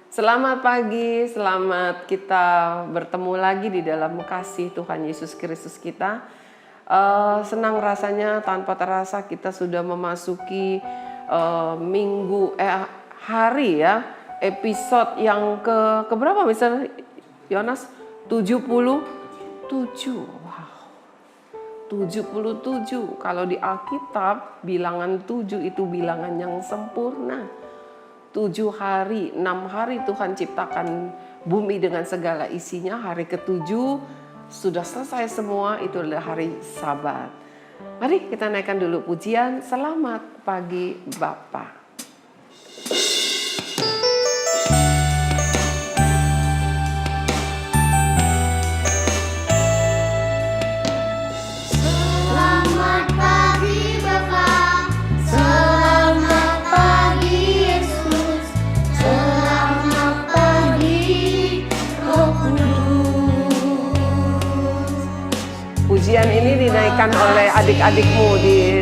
Selamat pagi, selamat kita bertemu lagi di dalam kasih Tuhan Yesus Kristus kita. Senang rasanya tanpa terasa kita sudah memasuki hari ya, episode yang ke berapa Mister Yonas? 77. Wow. 77. Kalau di Alkitab bilangan 7 itu bilangan yang sempurna. 7 hari, 6 hari Tuhan ciptakan bumi dengan segala isinya. Hari ke-7 sudah selesai semua, itu adalah hari Sabat. Mari kita naikkan dulu pujian. Selamat pagi Bapa. Pujian ini dinaikkan oleh adik-adikmu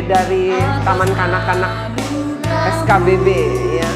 dari Taman Kanak-kanak SKBB ya.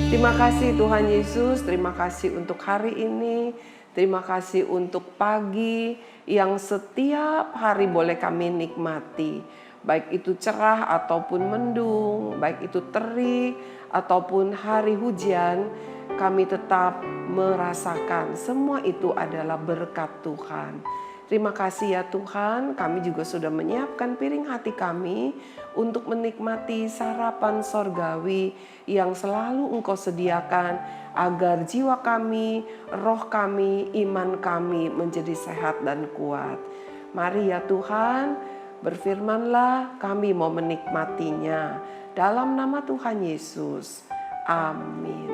Terima kasih Tuhan Yesus, terima kasih untuk hari ini, terima kasih untuk pagi yang setiap hari boleh kami nikmati. Baik itu cerah ataupun mendung, baik itu terik ataupun hari hujan, kami tetap merasakan semua itu adalah berkat Tuhan. Terima kasih ya Tuhan, kami juga sudah menyiapkan piring hati kami untuk menikmati sarapan sorgawi yang selalu Engkau sediakan agar jiwa kami, roh kami, iman kami menjadi sehat dan kuat. Mari ya Tuhan, berfirmanlah, kami mau menikmatinya. Dalam nama Tuhan Yesus, amin.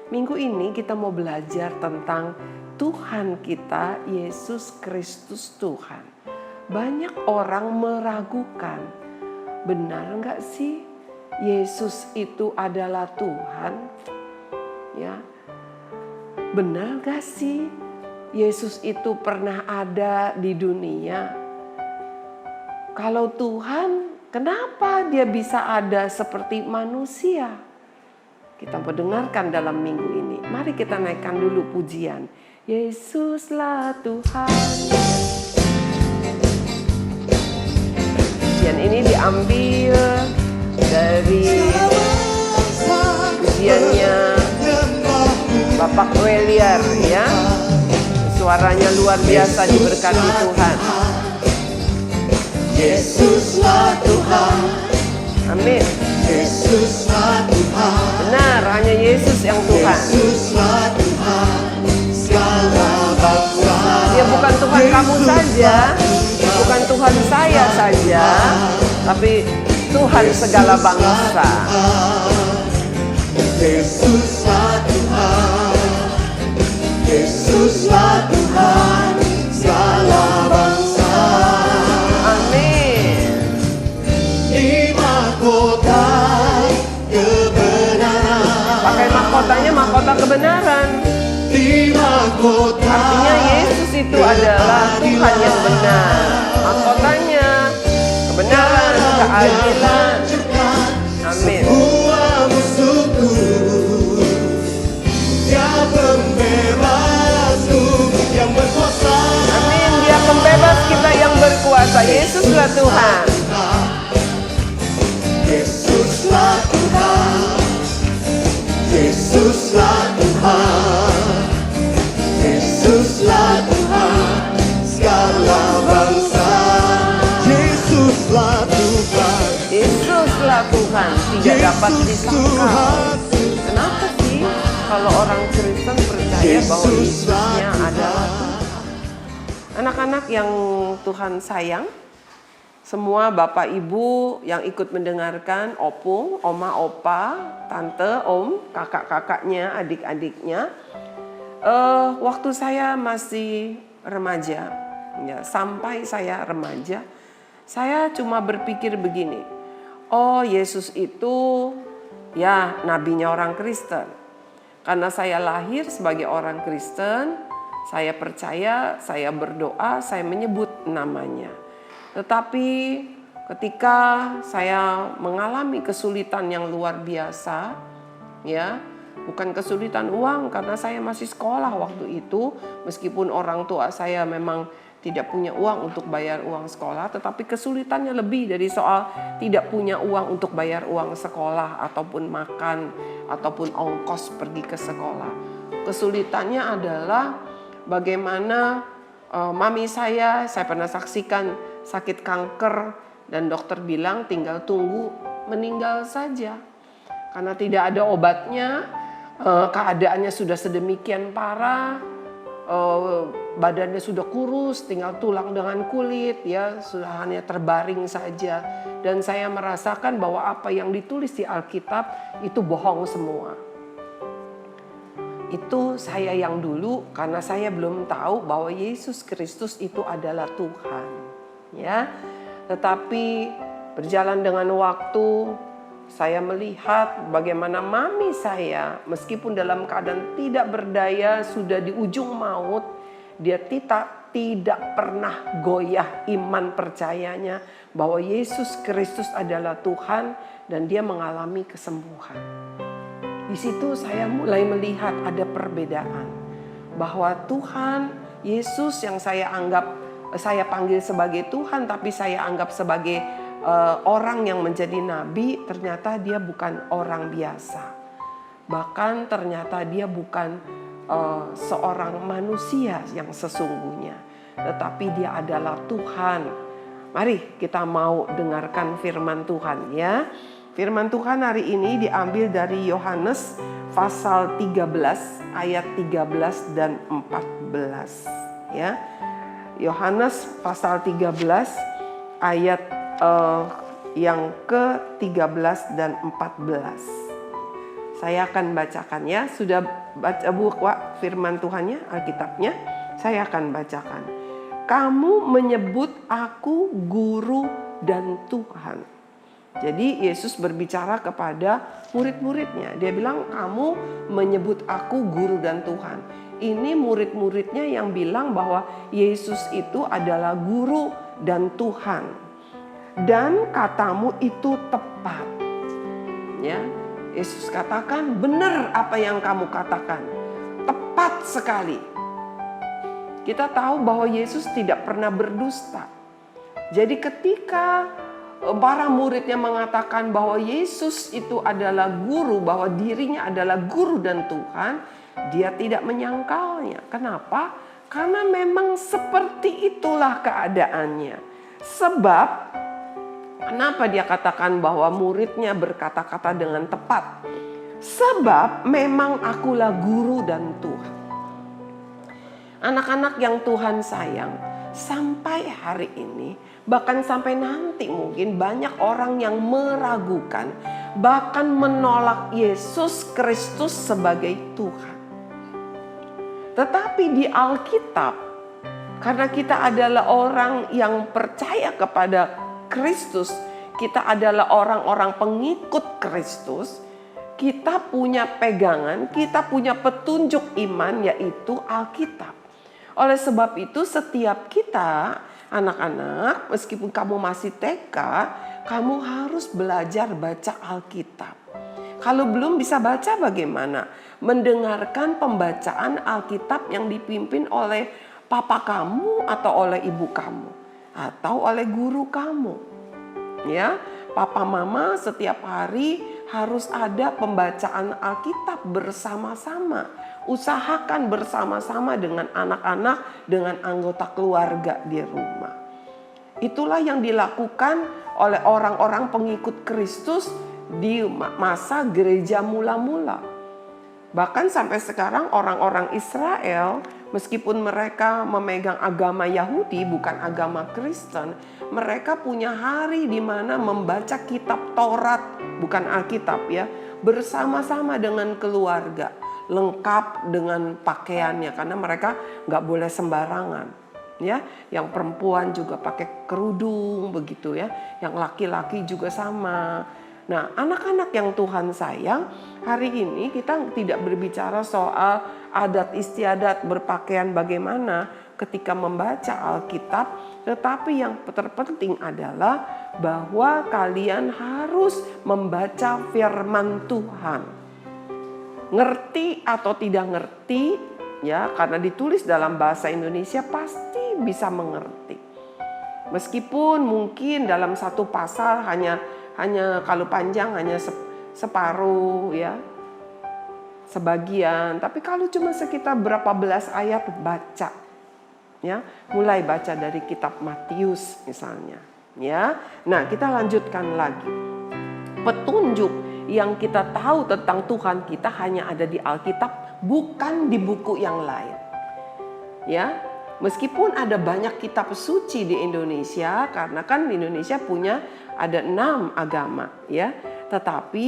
Minggu ini kita mau belajar tentang Tuhan kita, Yesus Kristus Tuhan. Banyak orang meragukan, benar enggak sih Yesus itu adalah Tuhan? Ya, benar enggak sih Yesus itu pernah ada di dunia? Kalau Tuhan, kenapa dia bisa ada seperti manusia? Kita mendengarkan dalam minggu ini. Mari kita naikkan dulu pujian. Yesuslah Tuhan. Pujian ini diambil dari pujiannya Bapak Weliar ya. Suaranya luar biasa, diberkati Tuhan. Yesuslah Tuhan. Amin. Yesuslah Tuhan. Benar, hanya Yesus yang Tuhan. Yesuslah Tuhan. Segala bangsa. Dia bukan Tuhan kamu saja, bukan Tuhan saya saja, tapi Tuhan segala bangsa. Yesuslah Tuhan. Yesuslah Tuhan. Segala bangsa. Amin. Di mahkota kebenaran. Pakai mahkotanya mahkota kebenaran. Di mahkota. Artinya Yesus itu adalah Tuhan yang benar. Mahkotanya kebenaran, keadilan. Amin. Semua musuhku, Dia pembebasku yang berkuasa. Amin. Dia pembebas kita yang berkuasa. Yesuslah Tuhan. Yesuslah Tuhan. Yesuslah Tuhan. Yesuslah Tuhan. Segala bangsa. Yesuslah Tuhan. Yesuslah Tuhan, tidak dapat disangkal. Kenapa sih kalau orang Kristen percaya bahwa Yesusnya adalah Tuhan? Anak-anak yang Tuhan sayang, semua Bapak Ibu yang ikut mendengarkan, opung, oma, opa, tante, om, kakak-kakaknya, adik-adiknya. Waktu saya masih remaja, ya, sampai saya remaja, saya cuma berpikir begini, oh Yesus itu ya nabinya orang Kristen. Karena saya lahir sebagai orang Kristen, saya percaya, saya berdoa, saya menyebut namanya. Tetapi ketika saya mengalami kesulitan yang luar biasa, ya, bukan kesulitan uang karena saya masih sekolah waktu itu, meskipun orang tua saya memang tidak punya uang untuk bayar uang sekolah, tetapi kesulitannya lebih dari soal tidak punya uang untuk bayar uang sekolah ataupun makan ataupun ongkos pergi ke sekolah. Kesulitannya adalah bagaimana mami saya pernah saksikan sakit kanker dan dokter bilang tinggal tunggu meninggal saja. Karena tidak ada obatnya, keadaannya sudah sedemikian parah, badannya sudah kurus, tinggal tulang dengan kulit, ya sudah hanya terbaring saja. Dan saya merasakan bahwa apa yang ditulis di Alkitab itu bohong semua. Itu saya yang dulu karena saya belum tahu bahwa Yesus Kristus itu adalah Tuhan, ya. Tetapi berjalan dengan waktu, saya melihat bagaimana mami saya meskipun dalam keadaan tidak berdaya, sudah di ujung maut, dia tidak pernah goyah iman percayanya bahwa Yesus Kristus adalah Tuhan dan dia mengalami kesembuhan. Di situ saya mulai melihat ada perbedaan bahwa Tuhan Yesus yang saya panggil sebagai Tuhan, tapi saya anggap sebagai orang yang menjadi nabi, ternyata dia bukan orang biasa. Bahkan ternyata dia bukan seorang manusia yang sesungguhnya, tetapi dia adalah Tuhan. Mari kita mau dengarkan firman Tuhan, ya. Firman Tuhan hari ini diambil dari Yohanes pasal 13 ayat 13 dan 14, ya. Yohanes pasal 13 ayat yang ke-13 dan 14. Saya akan bacakan, ya. Sudah baca buku firman Tuhannya, Alkitabnya? Saya akan bacakan. Kamu menyebut aku guru dan Tuhan. Jadi Yesus berbicara kepada murid-muridnya. Dia bilang, kamu menyebut aku guru dan Tuhan. Ini murid-muridnya yang bilang bahwa Yesus itu adalah guru dan Tuhan. Dan katamu itu tepat. Ya, Yesus katakan, benar apa yang kamu katakan. Tepat sekali. Kita tahu bahwa Yesus tidak pernah berdusta. Jadi ketika para muridnya mengatakan bahwa Yesus itu adalah guru, bahwa dirinya adalah guru dan Tuhan, dia tidak menyangkalnya. Kenapa? Karena memang seperti itulah keadaannya. Sebab, kenapa dia katakan bahwa muridnya berkata-kata dengan tepat? Sebab memang akulah guru dan Tuhan. Anak-anak yang Tuhan sayang, sampai hari ini, bahkan sampai nanti mungkin banyak orang yang meragukan, bahkan menolak Yesus Kristus sebagai Tuhan. Tetapi di Alkitab, karena kita adalah orang yang percaya kepada Kristus, kita adalah orang-orang pengikut Kristus, kita punya pegangan, kita punya petunjuk iman, yaitu Alkitab. Oleh sebab itu setiap kita, anak-anak, meskipun kamu masih TK, kamu harus belajar baca Alkitab. Kalau belum bisa baca bagaimana? Mendengarkan pembacaan Alkitab yang dipimpin oleh papa kamu atau oleh ibu kamu atau oleh guru kamu. Ya, papa mama setiap hari harus ada pembacaan Alkitab bersama-sama. Usahakan bersama-sama dengan anak-anak, dengan anggota keluarga di rumah. Itulah yang dilakukan oleh orang-orang pengikut Kristus di masa gereja mula-mula. Bahkan sampai sekarang orang-orang Israel Meskipun mereka memegang agama Yahudi, bukan agama Kristen, mereka punya hari di mana membaca kitab Taurat, bukan Alkitab ya, bersama-sama dengan keluarga, lengkap dengan pakaiannya, karena mereka nggak boleh sembarangan. Ya, yang perempuan juga pakai kerudung begitu ya, yang laki-laki juga sama. Nah, anak-anak yang Tuhan sayang, hari ini kita tidak berbicara soal adat istiadat berpakaian bagaimana ketika membaca Alkitab, tetapi yang terpenting adalah bahwa kalian harus membaca firman Tuhan. Ngerti atau tidak ngerti, ya, karena ditulis dalam bahasa Indonesia pasti bisa mengerti. Meskipun mungkin dalam satu pasal hanya kalau panjang hanya separuh ya, sebagian, tapi kalau cuma sekitar berapa belas ayat baca. Ya, mulai baca dari kitab Matius misalnya, ya. Nah, kita lanjutkan lagi. Petunjuk yang kita tahu tentang Tuhan kita hanya ada di Alkitab, bukan di buku yang lain. Ya, meskipun ada banyak kitab suci di Indonesia, karena kan Indonesia punya ada 6 agama, ya. Tetapi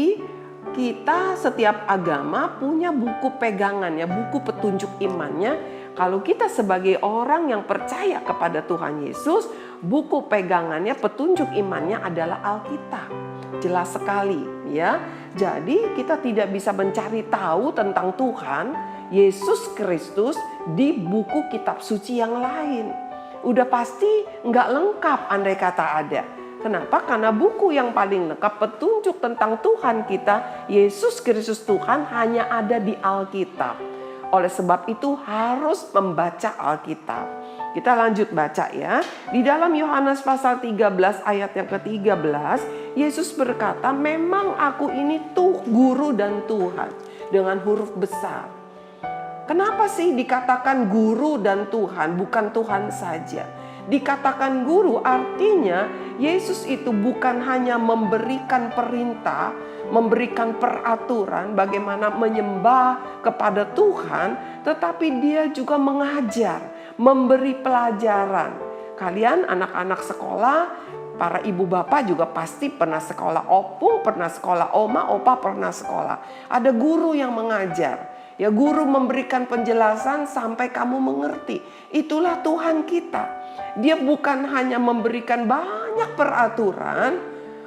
kita setiap agama punya buku pegangan ya, buku petunjuk imannya. Kalau kita sebagai orang yang percaya kepada Tuhan Yesus, buku pegangannya, petunjuk imannya adalah Alkitab. Jelas sekali ya. Jadi kita tidak bisa mencari tahu tentang Tuhan Yesus Kristus di buku kitab suci yang lain. Udah pasti nggak lengkap andai kata ada. Kenapa? Karena buku yang paling lengkap petunjuk tentang Tuhan kita, Yesus Kristus Tuhan, hanya ada di Alkitab. Oleh sebab itu harus membaca Alkitab. Kita lanjut baca ya. Di dalam Yohanes pasal 13 ayat yang ke-13, Yesus berkata, "Memang aku ini tuh guru dan Tuhan," dengan huruf besar. Kenapa sih dikatakan guru dan Tuhan, bukan Tuhan saja? Dikatakan guru artinya Yesus itu bukan hanya memberikan perintah, memberikan peraturan bagaimana menyembah kepada Tuhan, tetapi dia juga mengajar, memberi pelajaran. Kalian anak-anak sekolah, para ibu bapak juga pasti pernah sekolah, opung pernah sekolah, oma, opa pernah sekolah. Ada guru yang mengajar. Ya, guru memberikan penjelasan sampai kamu mengerti. Itulah Tuhan kita. Dia bukan hanya memberikan banyak peraturan,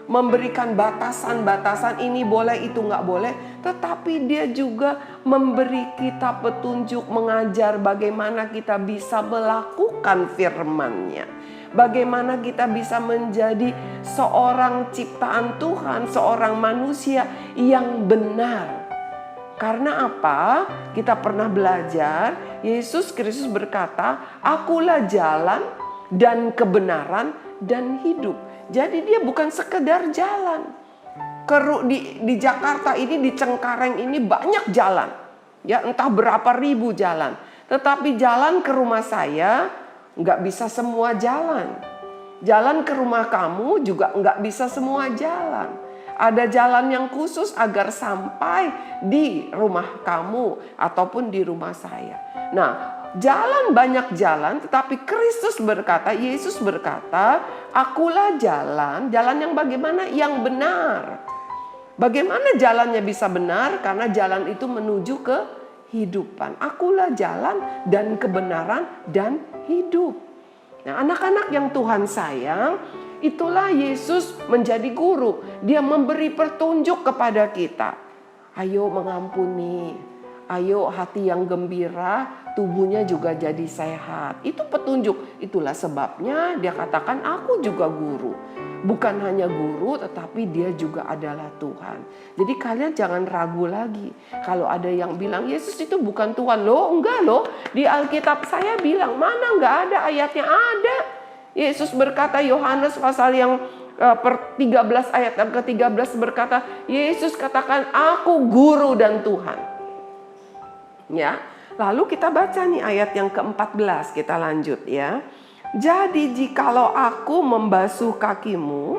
memberikan batasan-batasan ini boleh, itu nggak boleh. Tetapi dia juga memberi kita petunjuk, mengajar bagaimana kita bisa melakukan firman-Nya. Bagaimana kita bisa menjadi seorang ciptaan Tuhan, seorang manusia yang benar. Karena apa? Kita pernah belajar, Yesus Kristus berkata, "Akulah jalan dan kebenaran dan hidup." Jadi dia bukan sekedar jalan. Di Jakarta ini, di Cengkareng ini banyak jalan. Ya, entah berapa ribu jalan. Tetapi jalan ke rumah saya nggak bisa semua jalan. Jalan ke rumah kamu juga nggak bisa semua jalan. Ada jalan yang khusus agar sampai di rumah kamu ataupun di rumah saya. Nah, jalan banyak jalan, tetapi Kristus berkata, Yesus berkata, "Akulah jalan." Jalan yang bagaimana? Yang benar. Bagaimana jalannya bisa benar? Karena jalan itu menuju ke kehidupan. Akulah jalan dan kebenaran dan hidup. Nah, anak-anak yang Tuhan sayang, itulah Yesus menjadi guru. Dia memberi petunjuk kepada kita. Ayo mengampuni. Ayo hati yang gembira, tubuhnya juga jadi sehat. Itu petunjuk. Itulah sebabnya dia katakan, "Aku juga guru." Bukan hanya guru, tetapi dia juga adalah Tuhan. Jadi kalian jangan ragu lagi. Kalau ada yang bilang, "Yesus itu bukan Tuhan." Loh, enggak loh. Di Alkitab saya bilang, mana enggak ada ayatnya? Ada. Yesus berkata, Yohanes pasal yang 13 ayat yang ke-13 berkata, Yesus katakan, "Aku guru dan Tuhan." Ya, lalu kita baca nih ayat yang ke-14, kita lanjut ya. "Jadi jikalau aku membasuh kakimu,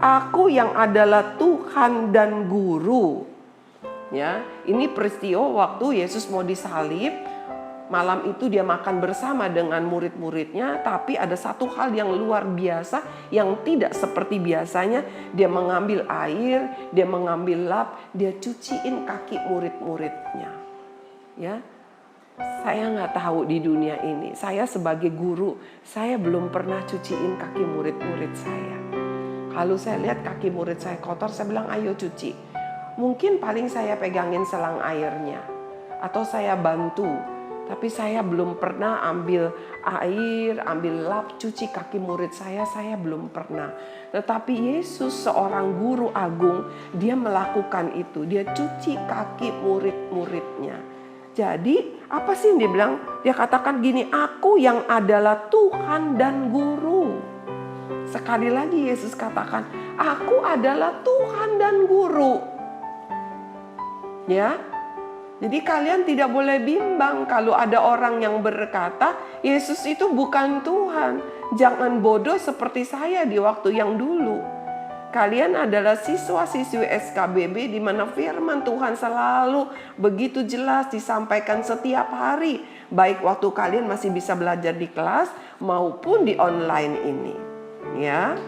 aku yang adalah Tuhan dan guru." Ya, ini peristiwa waktu Yesus mau disalib. Malam itu dia makan bersama dengan murid-muridnya, tapi ada satu hal yang luar biasa yang tidak seperti biasanya. Dia mengambil air, dia mengambil lap, dia cuciin kaki murid-muridnya. Ya, saya nggak tahu di dunia ini. Saya sebagai guru, saya belum pernah cuciin kaki murid-murid saya. Kalau saya lihat kaki murid saya kotor, saya bilang ayo cuci. Mungkin paling saya pegangin selang airnya atau saya bantu. Tapi saya belum pernah ambil air, ambil lap, cuci kaki murid saya belum pernah. Tetapi Yesus seorang guru agung, dia melakukan itu. Dia cuci kaki murid-muridnya. Jadi apa sih yang dia bilang? Dia katakan gini, aku yang adalah Tuhan dan guru. Sekali lagi Yesus katakan, aku adalah Tuhan dan guru. Ya. Jadi kalian tidak boleh bimbang kalau ada orang yang berkata Yesus itu bukan Tuhan. Jangan bodoh seperti saya di waktu yang dulu. Kalian adalah siswa-siswi SKBB di mana firman Tuhan selalu begitu jelas disampaikan setiap hari. Baik waktu kalian masih bisa belajar di kelas maupun di online ini. Ya,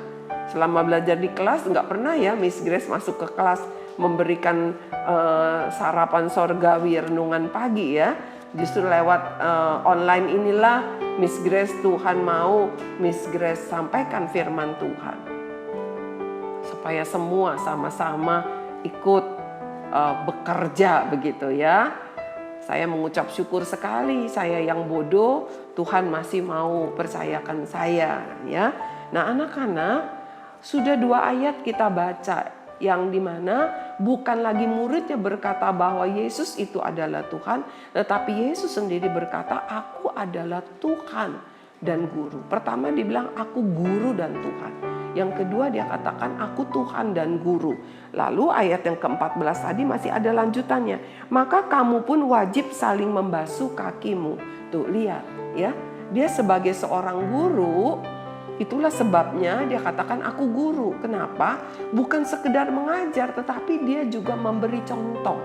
selama belajar di kelas nggak pernah ya Miss Grace masuk ke kelas memberikan sarapan sorgawi renungan pagi ya. Justru lewat online inilah Miss Grace Tuhan mau Miss Grace sampaikan firman Tuhan. Supaya semua sama-sama ikut bekerja begitu ya. Saya mengucap syukur sekali, saya yang bodoh Tuhan masih mau percayakan saya ya. Nah anak-anak, sudah 2 ayat kita baca yang dimana bukan lagi muridnya berkata bahwa Yesus itu adalah Tuhan, tetapi Yesus sendiri berkata, aku adalah Tuhan dan guru. Pertama dibilang aku guru dan Tuhan. Yang kedua dia katakan aku Tuhan dan guru. Lalu ayat yang ke-14 tadi masih ada lanjutannya. Maka kamu pun wajib saling membasuh kakimu. Tuh lihat ya, dia sebagai seorang guru. Itulah sebabnya dia katakan aku guru. Kenapa? Bukan sekedar mengajar, tetapi dia juga memberi contoh.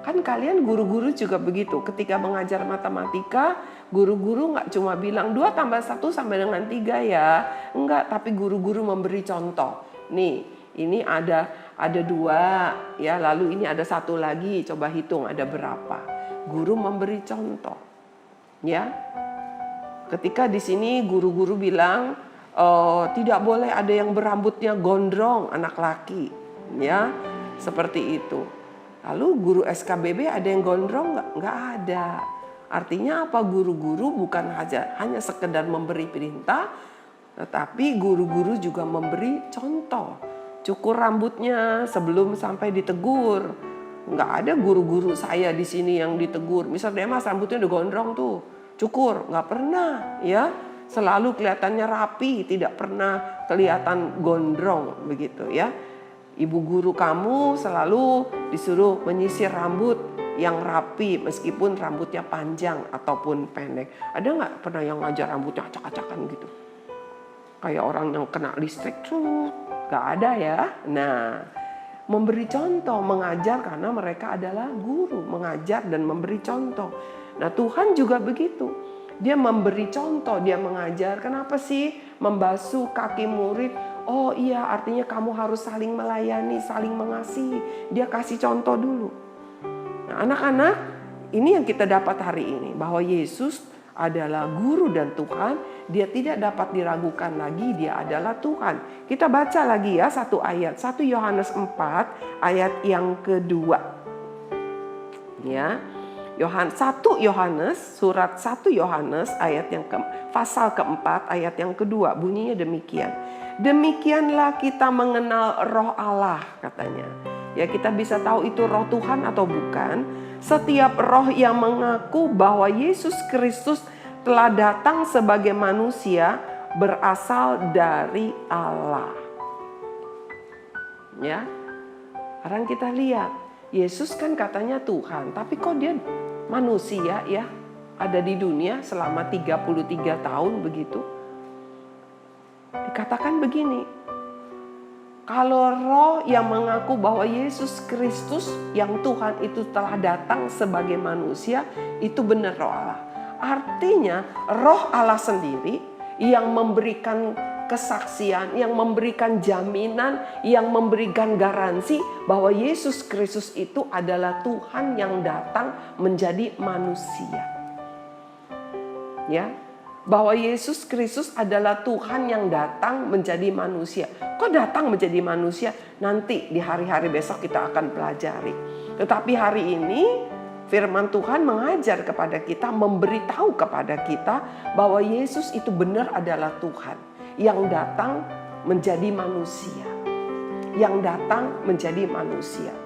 Kan kalian guru-guru juga begitu. Ketika mengajar matematika, guru-guru nggak cuma bilang 2 tambah 1 sampai dengan 3 ya. Enggak, tapi guru-guru memberi contoh. Nih, ini ada 2 ya, lalu ini ada 1 lagi. Coba hitung ada berapa. Guru memberi contoh. Ya. Ketika di sini guru-guru bilang tidak boleh ada yang berambutnya gondrong anak laki, ya seperti itu. Lalu guru SKBB ada yang gondrong nggak? Nggak ada. Artinya apa? Guru-guru bukan hanya sekedar memberi perintah, tetapi guru-guru juga memberi contoh. Cukur rambutnya sebelum sampai ditegur. Nggak ada guru-guru saya di sini yang ditegur. Misalnya Mas rambutnya udah gondrong tuh. Cukur, nggak pernah ya, selalu kelihatannya rapi, tidak pernah kelihatan gondrong begitu ya. Ibu guru kamu selalu disuruh menyisir rambut yang rapi meskipun rambutnya panjang ataupun pendek. Ada nggak pernah yang ngajar rambutnya acak-acakan gitu? Kayak orang yang kena listrik tuh, nggak ada ya. Nah, memberi contoh, mengajar karena mereka adalah guru, mengajar dan memberi contoh. Nah Tuhan juga begitu, dia memberi contoh, dia mengajar. Kenapa sih membasuh kaki murid? Oh iya, artinya kamu harus saling melayani, saling mengasihi. Dia kasih contoh dulu. Nah anak-anak, ini yang kita dapat hari ini, bahwa Yesus adalah guru dan Tuhan. Dia tidak dapat diragukan lagi, dia adalah Tuhan. Kita baca lagi ya 1 ayat, 1 Yohanes 4 ayat yang kedua. Ya. 1 Yohanes, surat 1 Yohanes ayat yang pasal keempat ayat yang kedua bunyinya demikian. Demikianlah kita mengenal roh Allah katanya. Ya kita bisa tahu itu roh Tuhan atau bukan. Setiap roh yang mengaku bahwa Yesus Kristus telah datang sebagai manusia berasal dari Allah. Ya. Sekarang kita lihat, Yesus kan katanya Tuhan, tapi kok dia manusia ya, ada di dunia selama 33 tahun begitu. Dikatakan begini, Kalau roh yang mengaku bahwa Yesus Kristus yang Tuhan itu telah datang sebagai manusia, itu benar roh Allah. Artinya roh Allah sendiri yang memberikan kesaksian, yang memberikan jaminan, yang memberikan garansi bahwa Yesus Kristus itu adalah Tuhan yang datang menjadi manusia. Ya, bahwa Yesus Kristus adalah Tuhan yang datang menjadi manusia. Kok datang menjadi manusia? Nanti di hari-hari besok kita akan pelajari. Tetapi hari ini firman Tuhan mengajar kepada kita, memberitahu kepada kita bahwa Yesus itu benar adalah Tuhan yang datang menjadi manusia. Yang datang menjadi manusia.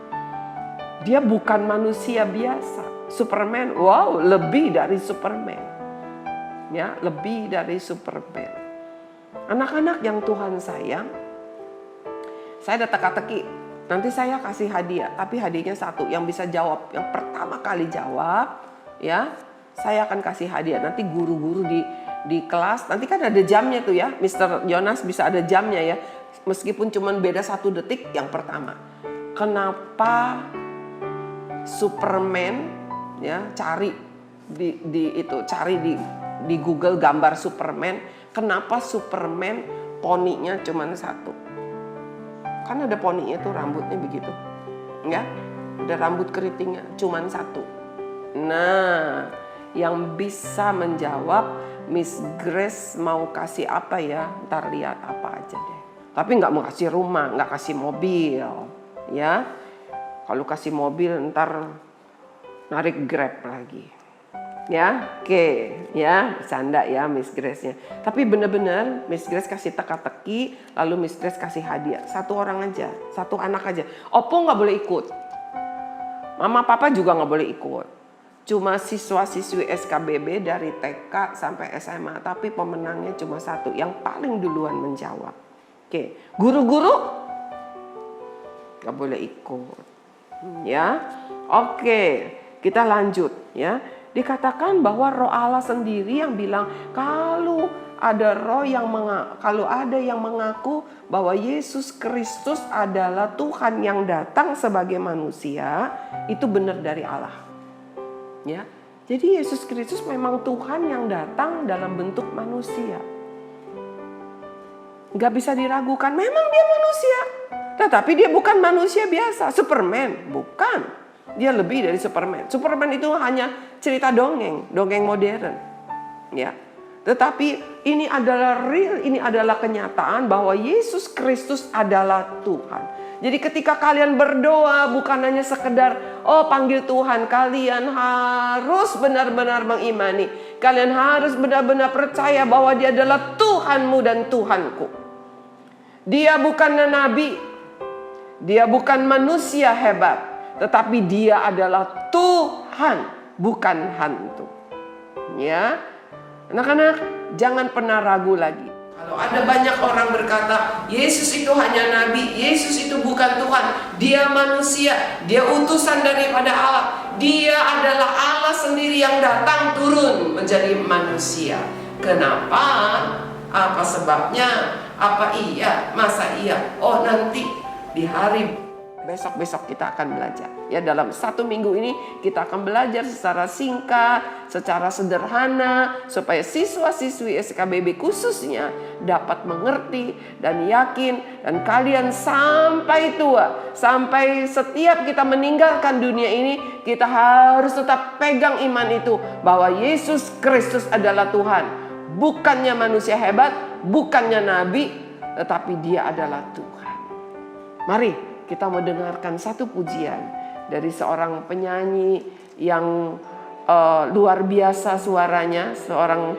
Dia bukan manusia biasa. Superman, wow, lebih dari Superman. Ya, lebih dari Superman. Anak-anak yang Tuhan sayang, saya ada teka-teki. Nanti saya kasih hadiah, tapi hadiahnya satu yang bisa jawab, yang pertama kali jawab, ya, saya akan kasih hadiah. Nanti guru-guru di kelas, nanti kan ada jamnya tuh ya, Mr. Jonas bisa ada jamnya ya, meskipun cuma beda 1 detik. Yang pertama, kenapa Superman, ya, cari di Google gambar Superman, kenapa Superman poninya cuma 1? Kan ada poninya tuh rambutnya begitu, ya, ada rambut keritingnya cuma 1. Nah, yang bisa menjawab Miss Grace mau kasih apa ya? Ntar lihat apa aja deh. Tapi nggak mau kasih rumah, nggak kasih mobil, ya. Kalau kasih mobil ntar narik Grab lagi. Ya, oke, ya, bercanda ya Miss Grace-nya. Tapi benar-benar Miss Grace kasih teka-teki, lalu Miss Grace kasih hadiah. 1 orang aja, 1 anak aja. Opo nggak boleh ikut, Mama Papa juga nggak boleh ikut. Cuma siswa-siswi SKBB dari TK sampai SMA. Tapi pemenangnya cuma 1, yang paling duluan menjawab. Oke, guru-guru nggak boleh ikut, ya. Oke, kita lanjut ya. Dikatakan bahwa roh Allah sendiri yang bilang kalau ada yang mengaku bahwa Yesus Kristus adalah Tuhan yang datang sebagai manusia, itu benar dari Allah. Ya. Jadi Yesus Kristus memang Tuhan yang datang dalam bentuk manusia. Gak bisa diragukan, memang dia manusia. Tetapi dia bukan manusia biasa, Superman, bukan. Dia lebih dari Superman. Superman itu hanya cerita dongeng modern. Ya. Tetapi ini adalah real, ini adalah kenyataan bahwa Yesus Kristus adalah Tuhan. Jadi ketika kalian berdoa bukan hanya sekedar panggil Tuhan, kalian harus benar-benar mengimani. Kalian harus benar-benar percaya bahwa Dia adalah Tuhanmu dan Tuhanku. Dia bukan nabi. Dia bukan manusia hebat. Tetapi Dia adalah Tuhan, bukan hantu. Ya, anak-anak, jangan pernah ragu lagi. Kalau ada banyak orang berkata, Yesus itu hanya nabi, Yesus itu bukan Tuhan, Dia manusia, Dia utusan daripada Allah, Dia adalah Allah sendiri yang datang turun menjadi manusia. Kenapa? Apa sebabnya? Apa iya? Masa iya? Oh, nanti di hari besok kita akan belajar. Ya, dalam 1 minggu ini kita akan belajar secara singkat, secara sederhana, supaya siswa-siswi SKBB khususnya dapat mengerti dan yakin, dan kalian sampai tua, sampai setiap kita meninggalkan dunia ini, kita harus tetap pegang iman itu, bahwa Yesus Kristus adalah Tuhan, bukannya manusia hebat, bukannya nabi, tetapi Dia adalah Tuhan. Mari kita mau dengarkan satu pujian dari seorang penyanyi yang luar biasa suaranya, seorang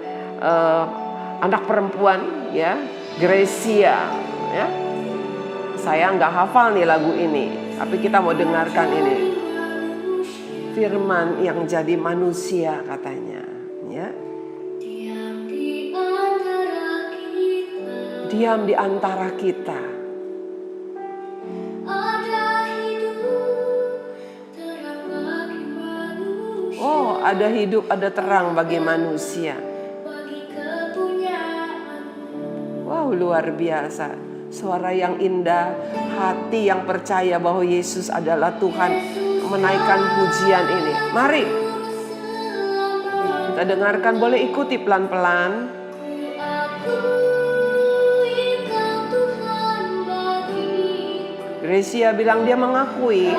anak perempuan, ya, Gracia, ya. Saya nggak hafal nih lagu ini, tapi kita mau dengarkan ini. Firman yang jadi manusia katanya, ya. Diam di antara kita. Oh, ada hidup, ada terang bagi manusia. Wow, luar biasa. suara yang indah, hati yang percaya bahwa Yesus adalah Tuhan, menaikkan pujian ini. Mari kita dengarkan, boleh ikuti pelan-pelan. Gracia bilang dia mengakui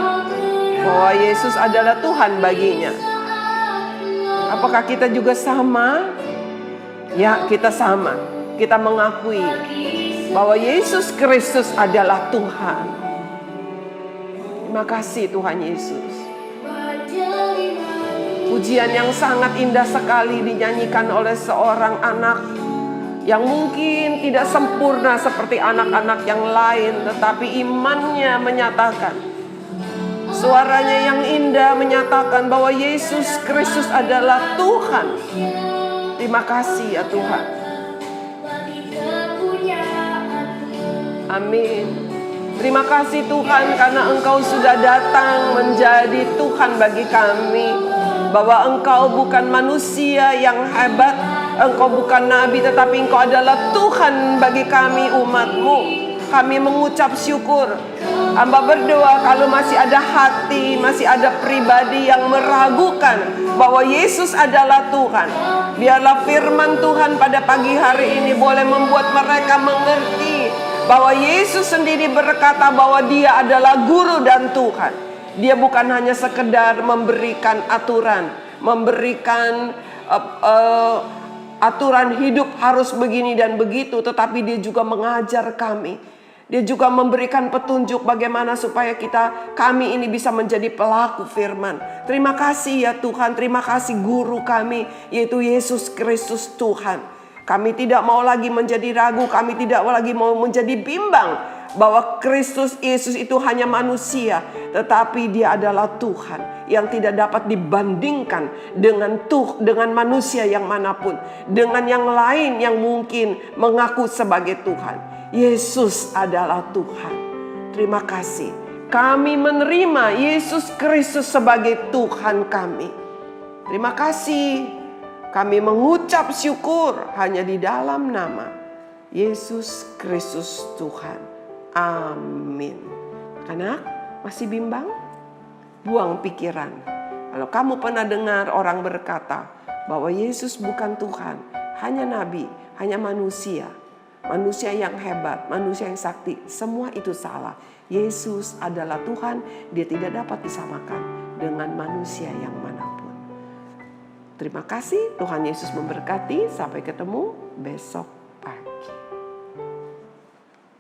bahwa Yesus adalah Tuhan baginya. Apakah kita juga sama? Ya, kita sama. Kita mengakui bahwa Yesus Kristus adalah Tuhan. Terima kasih Tuhan Yesus. Pujian yang sangat indah sekali dinyanyikan oleh seorang anak yang mungkin tidak sempurna seperti anak-anak yang lain, tetapi imannya menyatakan, suaranya yang indah menyatakan bahwa Yesus Kristus adalah Tuhan. Terima kasih ya Tuhan. Amin. Terima kasih Tuhan karena Engkau sudah datang menjadi Tuhan bagi kami. Bahwa Engkau bukan manusia yang hebat, Engkau bukan nabi, tetapi Engkau adalah Tuhan bagi kami umat-Mu. Kami mengucap syukur. Hamba berdoa kalau masih ada hati, masih ada pribadi yang meragukan bahwa Yesus adalah Tuhan, biarlah firman Tuhan pada pagi hari ini boleh membuat mereka mengerti bahwa Yesus sendiri berkata bahwa Dia adalah Guru dan Tuhan. Dia bukan hanya sekedar memberikan aturan, memberikan aturan hidup harus begini dan begitu, tetapi Dia juga mengajar kami. Dia juga memberikan petunjuk bagaimana supaya kami ini bisa menjadi pelaku firman. Terima kasih ya Tuhan, terima kasih Guru kami, yaitu Yesus Kristus Tuhan. Kami tidak mau lagi menjadi ragu, kami tidak lagi mau menjadi bimbang bahwa Kristus Yesus itu hanya manusia, tetapi Dia adalah Tuhan yang tidak dapat dibandingkan dengan manusia yang manapun, dengan yang lain yang mungkin mengaku sebagai Tuhan. Yesus adalah Tuhan. Terima kasih. Kami menerima Yesus Kristus sebagai Tuhan kami. Terima kasih. Kami mengucap syukur hanya di dalam nama Yesus Kristus Tuhan. Amin. Anak, masih bimbang? Buang pikiran. Kalau kamu pernah dengar orang berkata bahwa Yesus bukan Tuhan, hanya nabi, hanya manusia, manusia yang hebat, manusia yang sakti, semua itu salah. Yesus adalah Tuhan, Dia tidak dapat disamakan dengan manusia yang manapun. Terima kasih, Tuhan Yesus memberkati. Sampai ketemu besok.